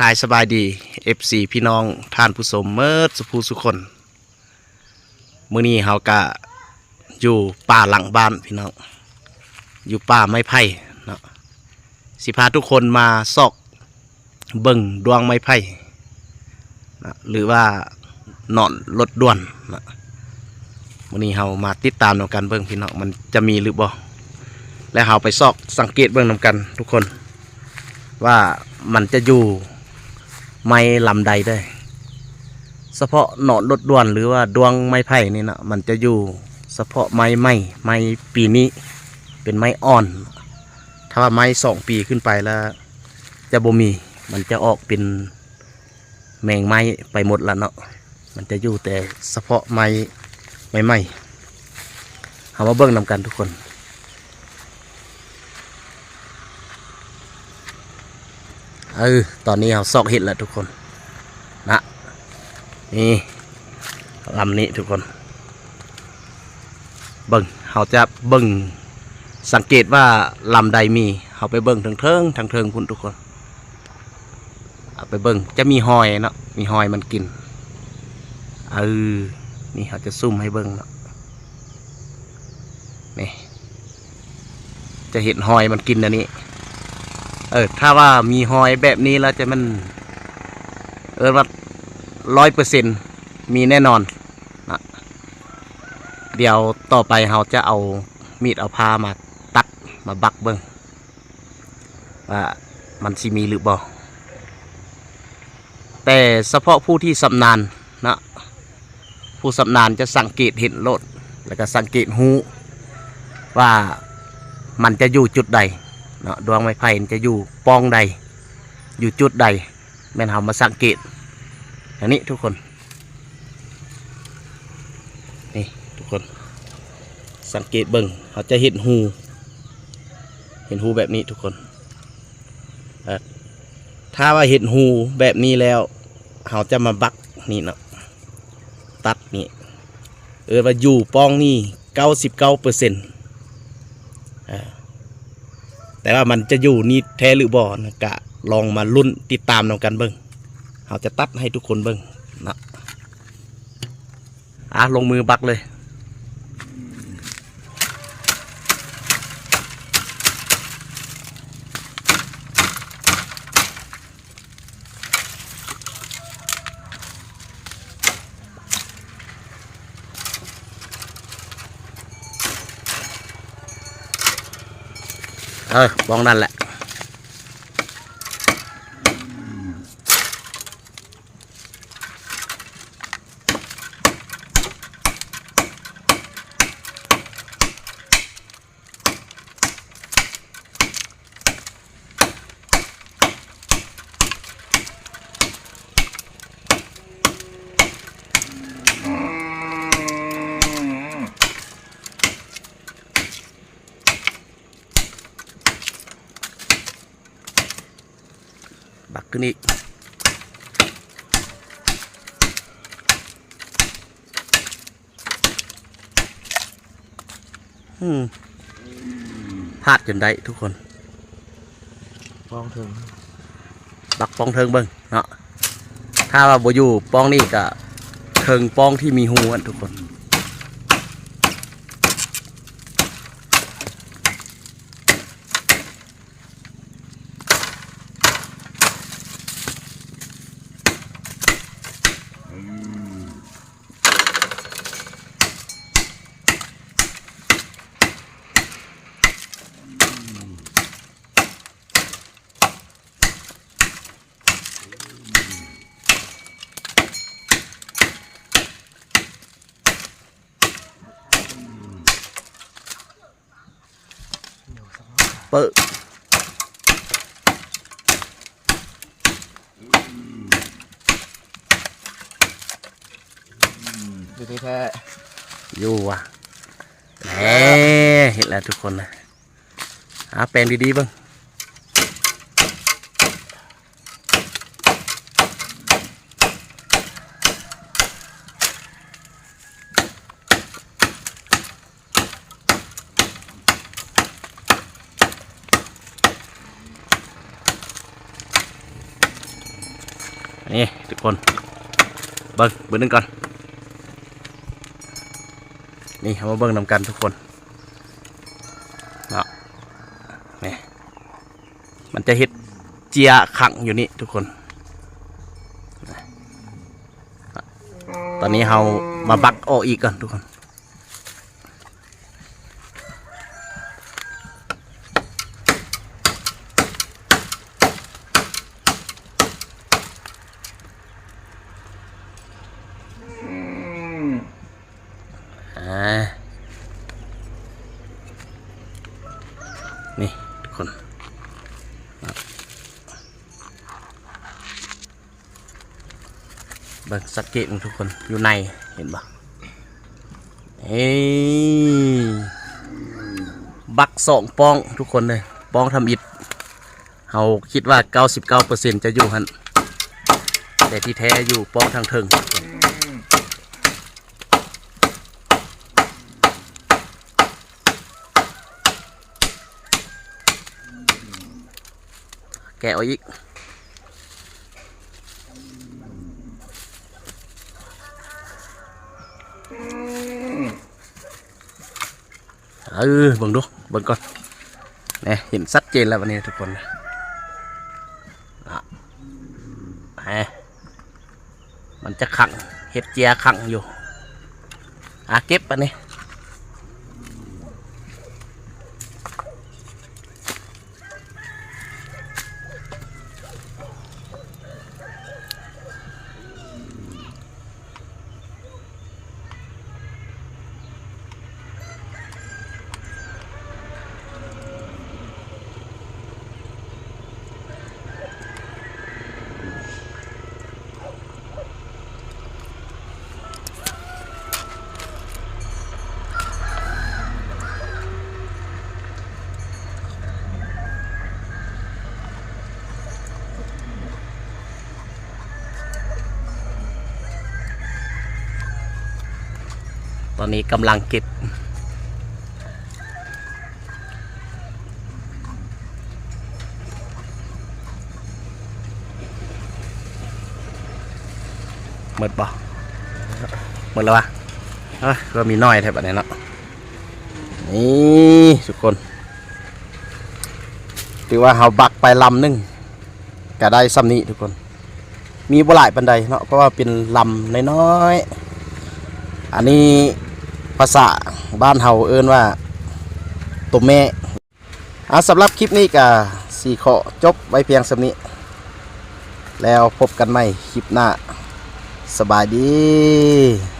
ทายสบายดี FC พี่น้องท่านผู้ชมเมิดสุภูสุคนมื้อนี้เฮากะอยู่ป่าหลังบ้านพี่น้องอยู่ป่าไม้ไผ่เนาะสิพาทุกคนมาซอกเบิ่งดวงไม้ไผ่นะหรือว่าหนอนรถด่วนนะมื้อนี้เฮามาติดตามนำกันเบิ่งพี่น้องมันจะมีหรือบ่และเฮาไปซอกสังเกตเบิ่งนำกันทุกคนว่ามันจะอยู่ไม้ลำใดได้เฉพาะหนอนรถด่วนหรือว่าดวงไม้ไผ่นี่นะมันจะอยู่เฉพาะไม้ปีนี้เป็นไม้อ่อนถ้าว่าไม้2 ปีขึ้นไปแล้วจะบ่มีมันจะออกเป็นแมงไม้ไปหมดแล้วเนาะมันจะอยู่แต่เฉพาะไม้เอามาเบิ่งนำกันทุกคนตอนนี้เราซอกเห็ดแล้วทุกคนนะนี่ลำนี้ทุกคนเบิ่งเราจะเบิ่งสังเกตว่าลำใดมีเราไปเบิ่งทางเทิงพุ่นทุกคนเอาไปเบิ่งจะมีหอยเนาะมีหอยมันกินนี่เราจะซุ่มให้เบิ่งเนาะนี่จะเห็นหอยมันกินอันนี้ถ้าว่ามีหอยแบบนี้แล้วจะมันว่า100%มีแน่นอนนะเดี๋ยวต่อไปเราจะเอามีดเอาพามาตัดมาบักเบิ้งว่ามันสิมีหรือบ่แต่เฉพาะผู้ที่ชำนาญนะผู้ชำนาญจะสังเกตเห็นโลดแล้วก็สังเกตหูว่ามันจะอยู่จุดใดเนาะดวงไม้ไผ่จะอยู่ปองใดอยู่จุดใดแม่นเฮามาสังเกตอย่างนี้ทุกคนนี่ทุกคนสังเกตเบิ่งเขาจะเห็นหูแบบนี้ทุกคนถ้าว่าเห็นหูแบบนี้แล้วเขาจะมาบักนี่เนาะตัดนี่ว่าอยู่ปองนี่99%แต่ว่ามันจะอยู่นี่แท้หรือบ่นะกะลองมาลุ้นติดตามนำกันเบิ่งเราจะตัดให้ทุกคนเบิ่งนะลงมือบักเลยบ้องนั่นแหละบักขึ้นอีกพลาดจนได้ทุกคนปองเทิงบักปองเทิงเบิ้งเนาะถ้าว่าบ่อยู่ปองนี่ก็เทิงปองที่มีหูทุกคนเปิดอยู่ที่แท้อยู่ว่ะเห็นแล้วทุกคนนะแปลงดีๆบ้าง นี่ทุกคนเบิ้งนึงก่อนนี่เอามาเบิ้งนำกันทุกคนเนาะนี่มันจะเห็ดเจียขังอยู่นี่ทุกคนตอนนี้เรามาบักออกอีกก่อนทุกคนนี่ทุกคนเบิ่งสักเกตทุกคนอยู่ในเห็นปะเฮ้ยบัก2 ป้องทุกคนเลยป้องทำอิฐเราคิดว่า 99% จะอยู่หันแต่ที่แท้อยู่ป้องทางเทิงแกะเอาอีกเบิ่งดูเบิ่งก่อนเนี่ยเห็นชัดเจนแล้ววันนี้ทุกคนมันจะขังเห็ดเจียขังอยู่เก็บอันนี้ตอนนี้กำลังเก็บหมดบ่หมดแล้ววะก็มีน้อยแทบอะไรเนาะนี่ทุกคนถือว่าเราบักไปลำนึงก็ได้ซ้ำนี้ทุกคนมีบ่หลายปันใดเนาะเพราะว่าเป็นลำน้อยๆอันนี้ภาษาบ้านเฮาเอิ้นว่าตัวแม่สำหรับคลิปนี้ก็สีขอจบไว้เพียงส่ำนี้แล้วพบกันใหม่คลิปหน้าสบายดี